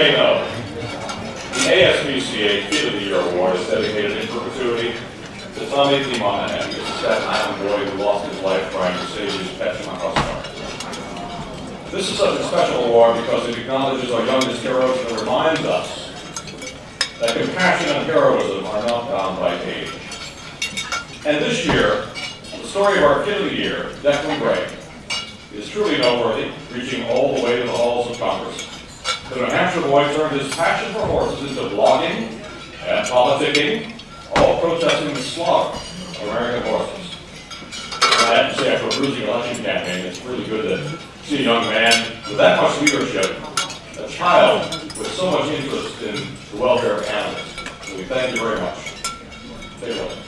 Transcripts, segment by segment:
may know, the ASPCA Kid of the Year Award is dedicated in perpetuity to Tommy Monahan, who is a Staten Island boy who lost his life trying to save his pet from a crossfire. This is such a special award because it acknowledges our youngest heroes and reminds us that compassion and heroism are not bound by age. And this year, the story of our Kid of the Year, Declan Gregg, is truly noteworthy, reaching all the way to the halls of Congress. The New Hampshire boy turned his passion for horses into blogging and politicking, all protesting the slaughter of American horses. And I have to say, after a bruising election campaign, it's really good to see a young man with that much leadership, a child with so much interest in the welfare of animals. So we thank you very much. Take it away.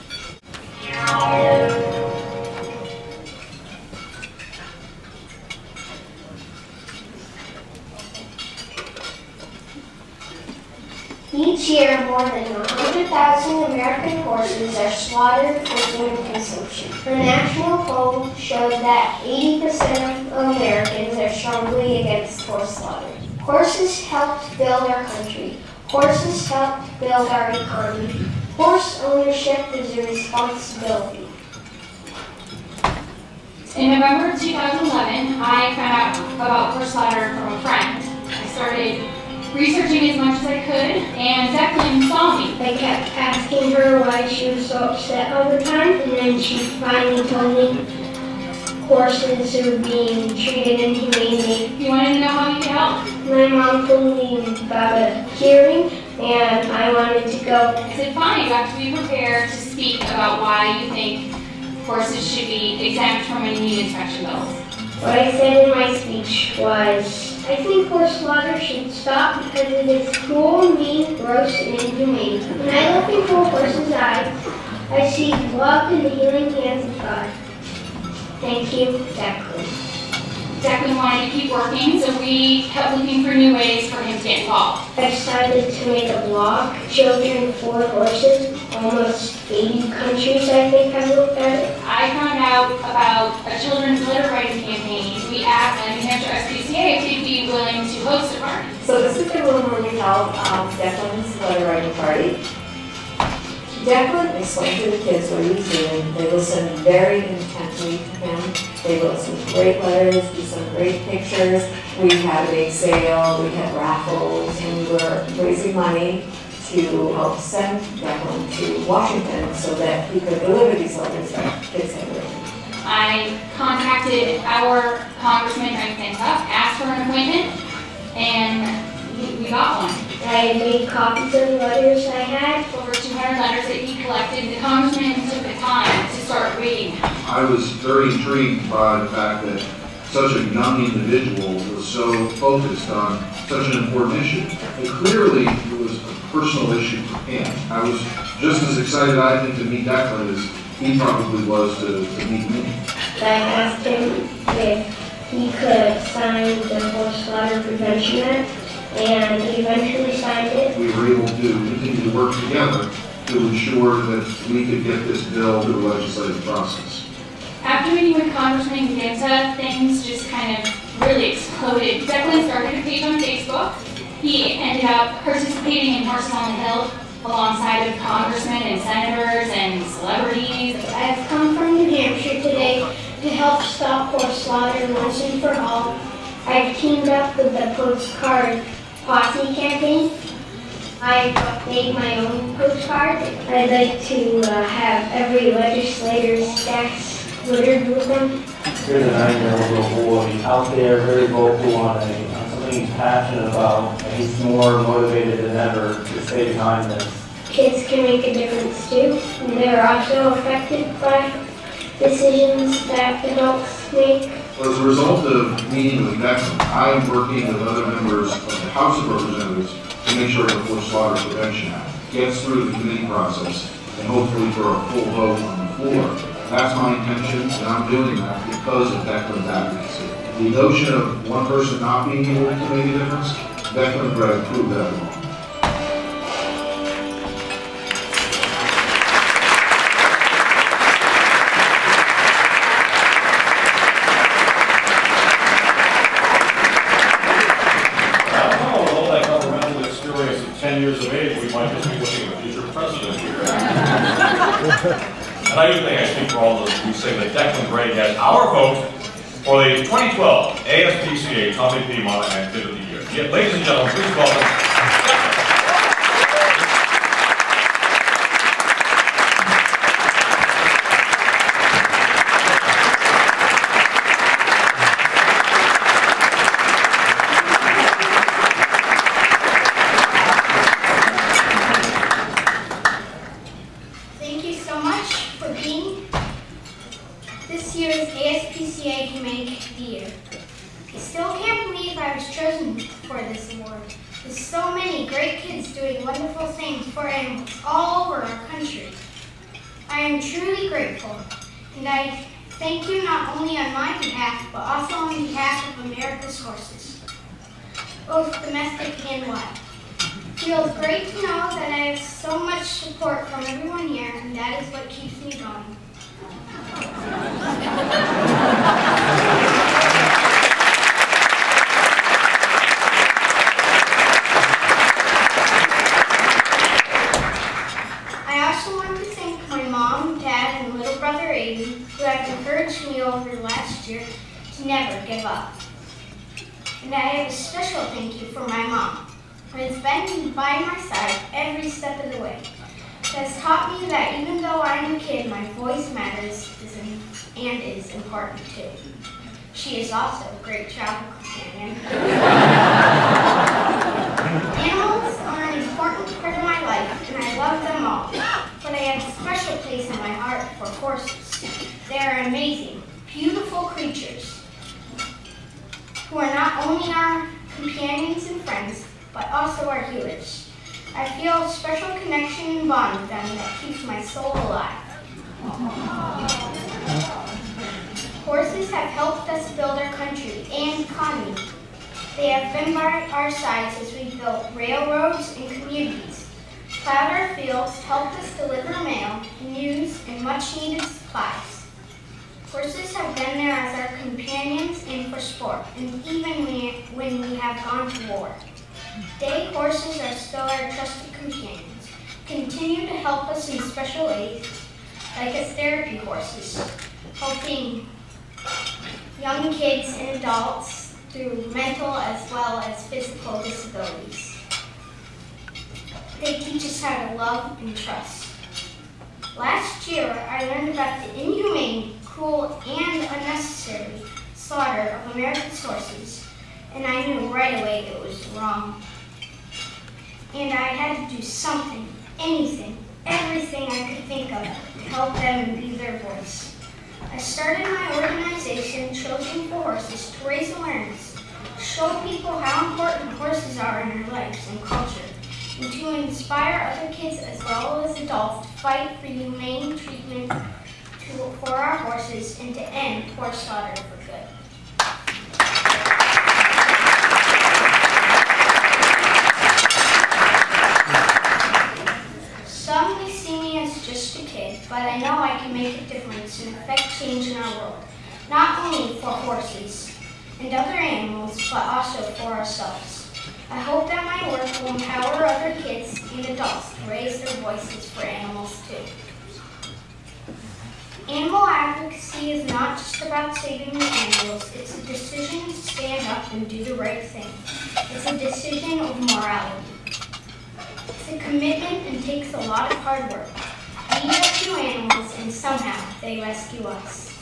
Each year, more than 100,000 American horses are slaughtered for human consumption. A national poll showed that 80% of Americans are strongly against horse slaughter. Horses helped build our country. Horses helped build our economy. Horse ownership is a responsibility. In November 2011, I found out about horse slaughter from a friend. I started researching as much as I could, and Declan saw me. I kept asking her why she was so upset all the time, and then she finally told me horses are being treated inhumanely. You wanted to know how you could help? My mom told me about a hearing, and I wanted to go. I said, fine, you have to be prepared to speak about why you think horses should be exempt from any meat inspection bills. What I said in my speech was, I think horse slaughter should stop because it is cruel, mean, gross, and inhumane. When I look into a horse's eyes, I see love in the healing hands of God. Thank you, Declan. Declan wanted to keep working, so we kept looking for new ways for him to get involved. I decided to make a blog, Children for Horses. Almost 80 countries, I think, have looked at it. I found out about a children's litter writing campaign. We asked the New Hampshire ASPCA if they'd be willing to host a party. So this is the room where we held Declan's letter writing party. Declan explained to the kids what he was doing. They listened very intently to him. They wrote some great letters, did some great pictures. We had a big sale, we had raffles, and we were raising money to help send Declan to Washington so that he could deliver these letters that kids had written. I contacted our Congressman, Frank Kentuck, asked for an appointment, and we got one. I made copies of the letters I had. Over 200 letters that he collected. The Congressman took the time to start reading them. I was very intrigued by the fact that such a young individual was so focused on such an important issue. And clearly, it was a personal issue for him. I was just as excited, I think, to meet Declan as he probably was to meet me. I asked him if he could sign the Horse Slaughter Prevention Act, and he eventually signed it. We were able to continue to work together to ensure that we could get this bill through the legislative process. After meeting with Congressman Ginta, things just kind of really exploded. Declan started a page on Facebook. He ended up participating in Horses on the Hill alongside of congressmen and senators and celebrities. I've come from New Hampshire today to help stop horse slaughter once and for all. I've teamed up with the postcard posse campaign. I've made my own postcard. I'd like to have every legislator's desk littered with them. Here's a 9-year-old little boy out there, very vocal on something he's passionate about, and he's more motivated than ever to stay behind this. Kids can make a difference too. And they're also affected by decisions that adults make. Well, as a result of meeting with Declan, I'm working with other members of the House of Representatives to make sure the Horse Slaughter Prevention Act gets through the committee process and hopefully for a full vote on the floor. That's my intention, and I'm doing that because of Declan's advocacy. The notion of one person not being able to make a difference, Declan Gregg proved that wrong. years of age, we might just be looking at the future president here. And I do think I speak for all of us who say that Declan Gregg has our vote for the 2012 ASPCA Tommy P. Monahan Kid of the Year. Yeah, ladies and gentlemen, please welcome. This year's ASPCA Humane Kid of the Year. I still can't believe I was chosen for this award. There's so many great kids doing wonderful things for animals all over our country. I am truly grateful, and I thank you not only on my behalf, but also on behalf of America's horses, both domestic and wild. It feels great to know that I have so much support from everyone here, and that is what keeps me going. I also want to thank my mom, dad, and little brother Aiden, who have encouraged me over the last year to never give up. And I have a special thank you for my mom, who has been by my side every step of the way. It has taught me that even though I am a kid, my voice matters and is important too. She is also a great travel companion. Animals are an important part of my life, and I love them all. But I have a special place in my heart for horses. They are amazing, beautiful creatures who are not only our companions and friends, but also our healers. I feel a special connection and bond with them that keeps my soul alive. Horses have helped us build our country and economy. They have been by our sides as we built railroads and communities, plowed our fields, helped us deliver mail, news, and much-needed supplies. Horses have been there as our companions and for sport, and even when we have gone to war. Today, horses are still our trusted companions, continue to help us in special ways, like as therapy horses, helping young kids and adults through mental as well as physical disabilities. They teach us how to love and trust. Last year, I learned about the inhumane, cruel, and unnecessary slaughter of America's horses, and I knew right away it was wrong. And I had to do something, anything, everything I could think of to help them and be their voice. I started my organization, Children for Horses, to raise awareness, show people how important horses are in our lives and culture, and to inspire other kids as well as adults to fight for humane treatment for our horses and to end horse slaughter for good. Some may see me as just a kid, but I know I can make a difference and affect change in our world, not only for horses and other animals, but also for ourselves. I hope that my work will empower other kids and adults to raise their voices for animals too. Animal advocacy is not just about saving the animals, it's a decision to stand up and do the right thing. It's a decision of morality. It's a commitment and takes a lot of hard work. We rescue animals and somehow they rescue us.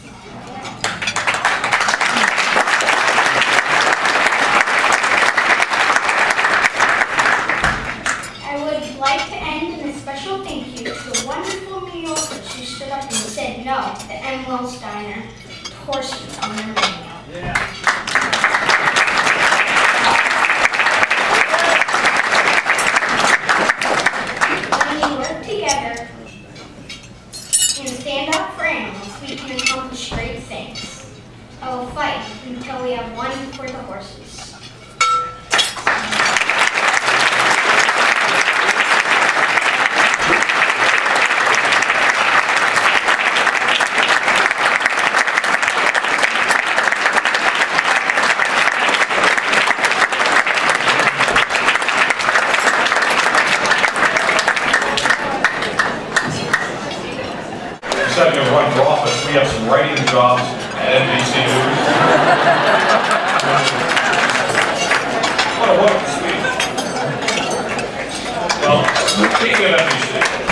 I would like to end in a special thank you to the wonderful New Yorkers who stood up and said no to M. Wells Diner to horses on their menu. Yeah. And stand up for animals, we can accomplish great things. I will fight until we have won for the horses. instead of going to run for office, we have some writing jobs at NBC News. What a wonderful speech. Well, speaking of NBC,